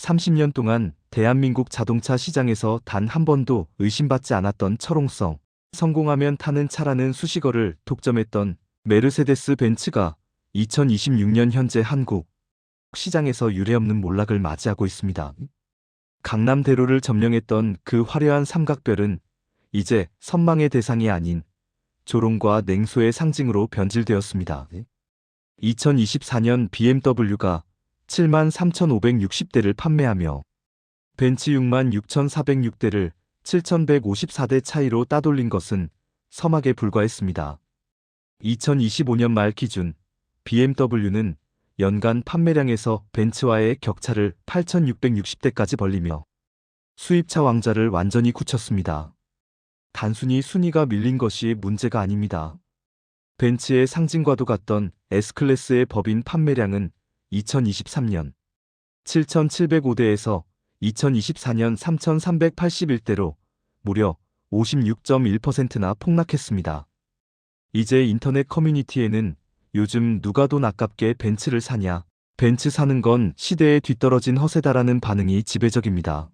30년 동안 대한민국 자동차 시장에서 단 한 번도 의심받지 않았던 철옹성, 성공하면 타는 차라는 수식어를 독점했던 메르세데스 벤츠가 2026년 현재 한국 시장에서 유례없는 몰락을 맞이하고 있습니다. 강남대로를 점령했던 그 화려한 삼각별은 이제 선망의 대상이 아닌 조롱과 냉소의 상징으로 변질되었습니다. 2024년 BMW가 73,560대를 판매하며 벤츠 66,406대를 7,154대 차이로 따돌린 것은 서막에 불과했습니다. 2025년 말 기준 BMW는 연간 판매량에서 벤츠와의 격차를 8,660대까지 벌리며 수입차 왕좌를 완전히 굳혔습니다. 단순히 순위가 밀린 것이 문제가 아닙니다. 벤츠의 상징과도 같던 S클래스의 법인 판매량은 2023년 7,705대에서 2024년 3,381대로 무려 56.1%나 폭락했습니다. 이제 인터넷 커뮤니티에는 요즘 누가 돈 아깝게 벤츠를 사냐, 벤츠 사는 건 시대에 뒤떨어진 허세다라는 반응이 지배적입니다.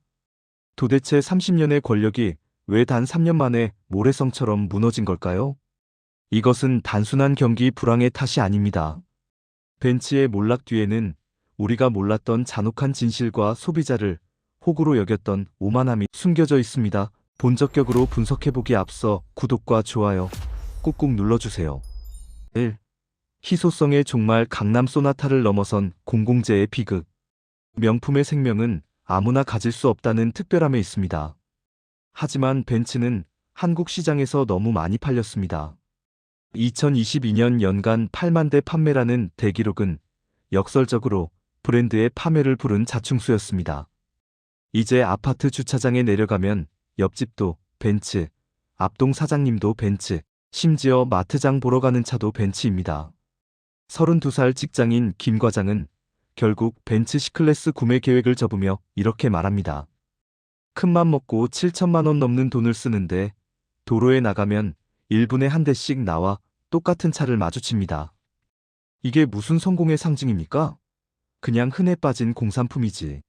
도대체 30년의 권력이 왜 단 3년 만에 모래성처럼 무너진 걸까요? 이것은 단순한 경기 불황의 탓이 아닙니다. 벤츠의 몰락 뒤에는 우리가 몰랐던 잔혹한 진실과 소비자를 호구로 여겼던 오만함이 숨겨져 있습니다. 본적격으로 분석해보기에 앞서 구독과 좋아요 꾹꾹 눌러주세요. 1. 희소성의 종말 강남 소나타를 넘어선 공공재의 비극. 명품의 생명은 아무나 가질 수 없다는 특별함에 있습니다. 하지만 벤츠는 한국 시장에서 너무 많이 팔렸습니다. 2022년 연간 8만 대 판매라는 대기록은 역설적으로 브랜드의 파멸을 부른 자충수였습니다. 이제 아파트 주차장에 내려가면 옆집도 벤츠, 앞동 사장님도 벤츠, 심지어 마트장 보러 가는 차도 벤츠입니다. 32살 직장인 김 과장은 결국 벤츠 C클래스 구매 계획을 접으며 이렇게 말합니다. 큰맘 먹고 7천만 원 넘는 돈을 쓰는데 도로에 나가면 1분에 한 대씩 나와 똑같은 차를 마주칩니다. 이게 무슨 성공의 상징입니까? 그냥 흔해 빠진 공산품이지.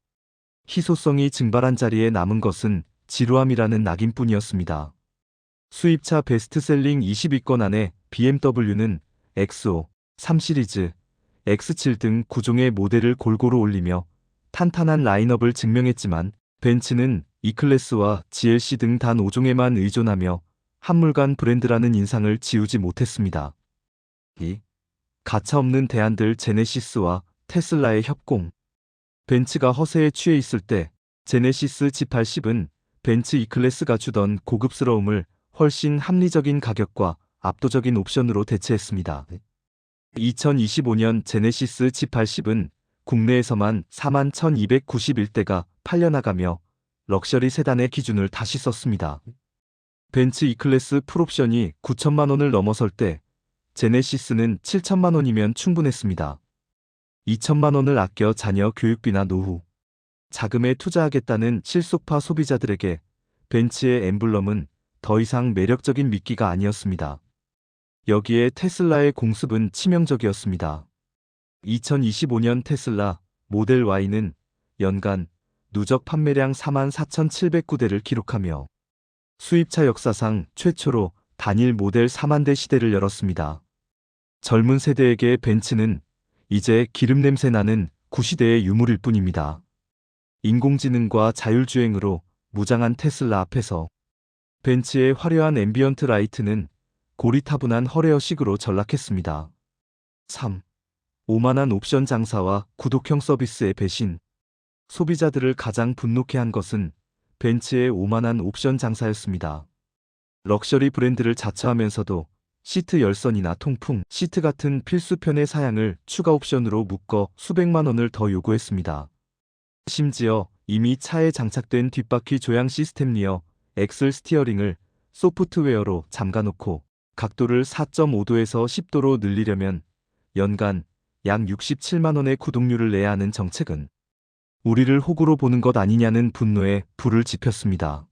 희소성이 증발한 자리에 남은 것은 지루함이라는 낙인뿐이었습니다. 수입차 베스트셀링 20위권 안에 BMW는 X5, 3 시리즈, X7 등 9종의 모델을 골고루 올리며 탄탄한 라인업을 증명했지만 벤츠는 E클래스와 GLC 등 단 5종에만 의존하며 한물간 브랜드라는 인상을 지우지 못했습니다. 2. 가차없는 대안들 제네시스와 테슬라의 협공. 벤츠가 허세에 취해 있을 때 제네시스 G80은 벤츠 E클래스가 주던 고급스러움을 훨씬 합리적인 가격과 압도적인 옵션으로 대체했습니다. 2025년 제네시스 G80은 국내에서만 41,291대가 팔려나가며 럭셔리 세단의 기준을 다시 썼습니다. 벤츠 E클래스 풀옵션이 9천만 원을 넘어설 때 제네시스는 7천만 원이면 충분했습니다. 2천만 원을 아껴 자녀 교육비나 노후, 자금에 투자하겠다는 실속파 소비자들에게 벤츠의 엠블럼은 더 이상 매력적인 미끼가 아니었습니다. 여기에 테슬라의 공습은 치명적이었습니다. 2025년 테슬라 모델 Y는 연간 누적 판매량 44,709대를 기록하며 수입차 역사상 최초로 단일 모델 4만 대 시대를 열었습니다. 젊은 세대에게 벤츠는 이제 기름 냄새 나는 구시대의 유물일 뿐입니다. 인공지능과 자율주행으로 무장한 테슬라 앞에서 벤츠의 화려한 앰비언트 라이트는 고리타분한 허레어식으로 전락했습니다. 3. 오만한 옵션 장사와 구독형 서비스의 배신. 소비자들을 가장 분노케 한 것은 벤츠의 오만한 옵션 장사였습니다. 럭셔리 브랜드를 자처하면서도 시트 열선이나 통풍, 시트 같은 필수편의 사양을 추가 옵션으로 묶어 수백만 원을 더 요구했습니다. 심지어 이미 차에 장착된 뒷바퀴 조향 시스템 리어 엑셀 스티어링을 소프트웨어로 잠가놓고 각도를 4.5도에서 10도로 늘리려면 연간 약 67만 원의 구독료를 내야 하는 정책은 우리를 호구로 보는 것 아니냐는 분노에 불을 지폈습니다.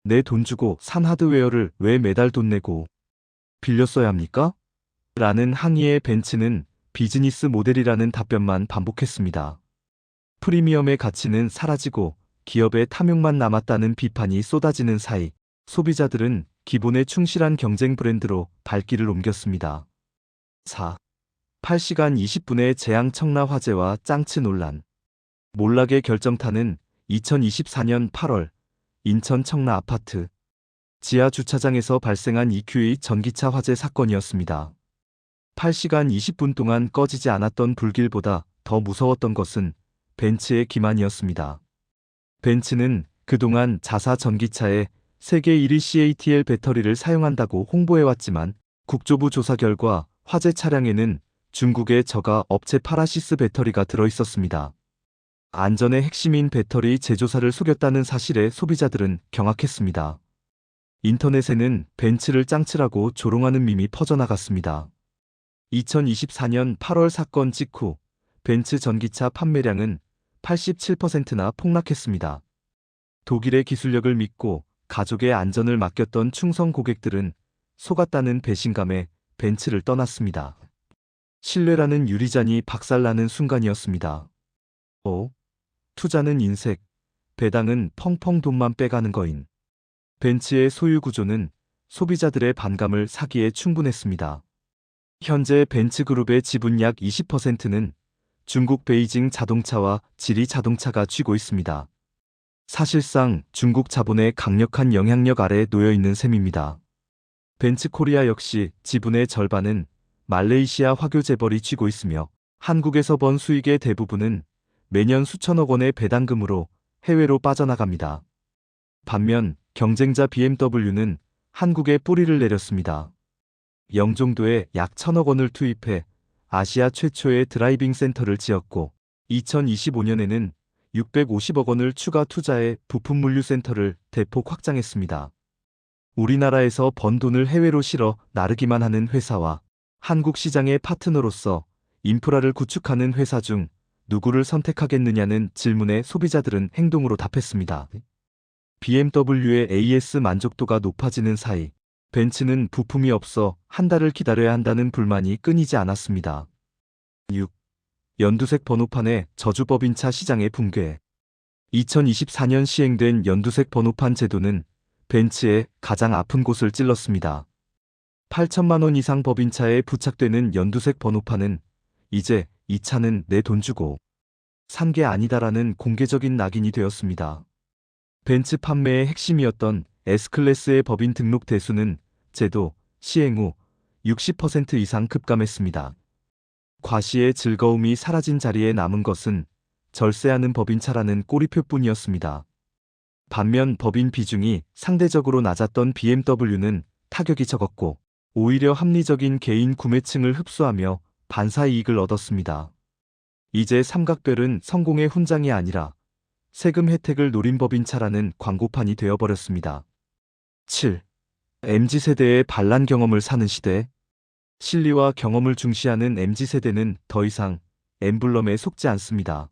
내 돈 주고 산 하드웨어를 왜 매달 돈 내고 빌려 써야 합니까? 라는 항의에 벤츠는 비즈니스 모델이라는 답변만 반복했습니다. 프리미엄의 가치는 사라지고 기업의 탐욕만 남았다는 비판이 쏟아지는 사이 소비자들은 기본에 충실한 경쟁 브랜드로 발길을 옮겼습니다. 4. 8시간 20분의 재앙 청라 화재와 짱츠 논란. 몰락의 결정타는 2024년 8월 인천 청라 아파트 지하 주차장에서 발생한 EQA 전기차 화재 사건이었습니다. 8시간 20분 동안 꺼지지 않았던 불길보다 더 무서웠던 것은 벤츠의 기만이었습니다. 벤츠는 그동안 자사 전기차에 세계 1위 CATL 배터리를 사용한다고 홍보해왔지만 국조부 조사 결과 화재 차량에는 중국의 저가 업체 파라시스 배터리가 들어있었습니다. 안전의 핵심인 배터리 제조사를 속였다는 사실에 소비자들은 경악했습니다. 인터넷에는 벤츠를 짱츠라고 조롱하는 밈이 퍼져나갔습니다. 2024년 8월 사건 직후 벤츠 전기차 판매량은 87%나 폭락했습니다. 독일의 기술력을 믿고 가족의 안전을 맡겼던 충성 고객들은 속았다는 배신감에 벤츠를 떠났습니다. 신뢰라는 유리잔이 박살나는 순간이었습니다. 5. 투자는 인색, 배당은 펑펑 돈만 빼가는 거인. 벤츠의 소유 구조는 소비자들의 반감을 사기에 충분했습니다. 현재 벤츠그룹의 지분 약 20%는 중국 베이징 자동차와 지리 자동차가 쥐고 있습니다. 사실상 중국 자본의 강력한 영향력 아래 놓여 있는 셈입니다. 벤츠 코리아 역시 지분의 절반은 말레이시아 화교 재벌이 쥐고 있으며 한국에서 번 수익의 대부분은 매년 수천억 원의 배당금으로 해외로 빠져나갑니다. 반면 경쟁자 BMW는 한국에 뿌리를 내렸습니다. 영종도에 약 1,000억 원을 투입해 아시아 최초의 드라이빙 센터를 지었고 2025년에는 650억 원을 추가 투자해 부품 물류 센터를 대폭 확장했습니다. 우리나라에서 번 돈을 해외로 실어 나르기만 하는 회사와 한국 시장의 파트너로서 인프라를 구축하는 회사 중 누구를 선택하겠느냐는 질문에 소비자들은 행동으로 답했습니다. BMW의 AS 만족도가 높아지는 사이 벤츠는 부품이 없어 한 달을 기다려야 한다는 불만이 끊이지 않았습니다. 6. 연두색 번호판의 저주법인차 시장의 붕괴. 2024년 시행된 연두색 번호판 제도는 벤츠의 가장 아픈 곳을 찔렀습니다. 8천만 원 이상 법인차에 부착되는 연두색 번호판은 이제 이 차는 내 돈 주고 산 게 아니다라는 공개적인 낙인이 되었습니다. 벤츠 판매의 핵심이었던 S클래스의 법인 등록 대수는 제도 시행 후 60% 이상 급감했습니다. 과시의 즐거움이 사라진 자리에 남은 것은 절세하는 법인차라는 꼬리표뿐이었습니다. 반면 법인 비중이 상대적으로 낮았던 BMW는 타격이 적었고 오히려 합리적인 개인 구매층을 흡수하며 반사이익을 얻었습니다. 이제 삼각별은 성공의 훈장이 아니라 세금 혜택을 노린 법인차라는 광고판이 되어버렸습니다. 7. MZ세대의 반란 경험을 사는 시대. 실리와 경험을 중시하는 MZ세대는 더 이상 엠블럼에 속지 않습니다.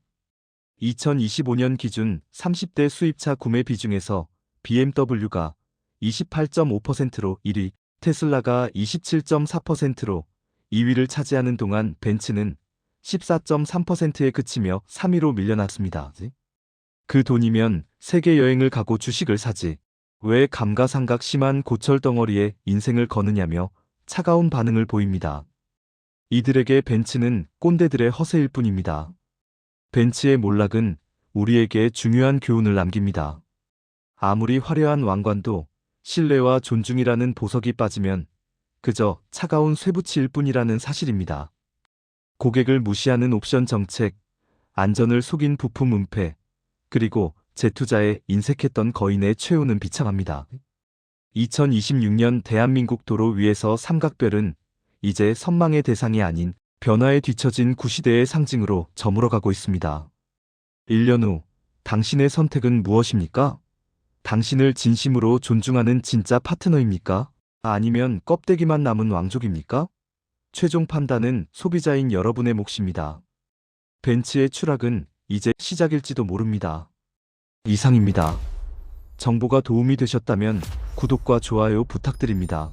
2025년 기준 30대 수입차 구매 비중에서 BMW가 28.5%로 1위, 테슬라가 27.4%로 2위를 차지하는 동안 벤츠는 14.3%에 그치며 3위로 밀려났습니다. 그 돈이면 세계 여행을 가고 주식을 사지. 왜 감가상각 심한 고철 덩어리에 인생을 거느냐며 차가운 반응을 보입니다. 이들에게 벤츠는 꼰대들의 허세일 뿐입니다. 벤츠의 몰락은 우리에게 중요한 교훈을 남깁니다. 아무리 화려한 왕관도 신뢰와 존중이라는 보석이 빠지면 그저 차가운 쇠붙이일 뿐이라는 사실입니다. 고객을 무시하는 옵션 정책, 안전을 속인 부품 은폐, 그리고 재투자에 인색했던 거인의 최후는 비참합니다. 2026년 대한민국 도로 위에서 삼각별은 이제 선망의 대상이 아닌 변화에 뒤처진 구시대의 상징으로 저물어가고 있습니다. 1년 후 당신의 선택은 무엇입니까? 당신을 진심으로 존중하는 진짜 파트너입니까? 아니면 껍데기만 남은 왕족입니까? 최종 판단은 소비자인 여러분의 몫입니다. 벤츠의 추락은 이제 시작일지도 모릅니다. 이상입니다. 정보가 도움이 되셨다면 구독과 좋아요 부탁드립니다.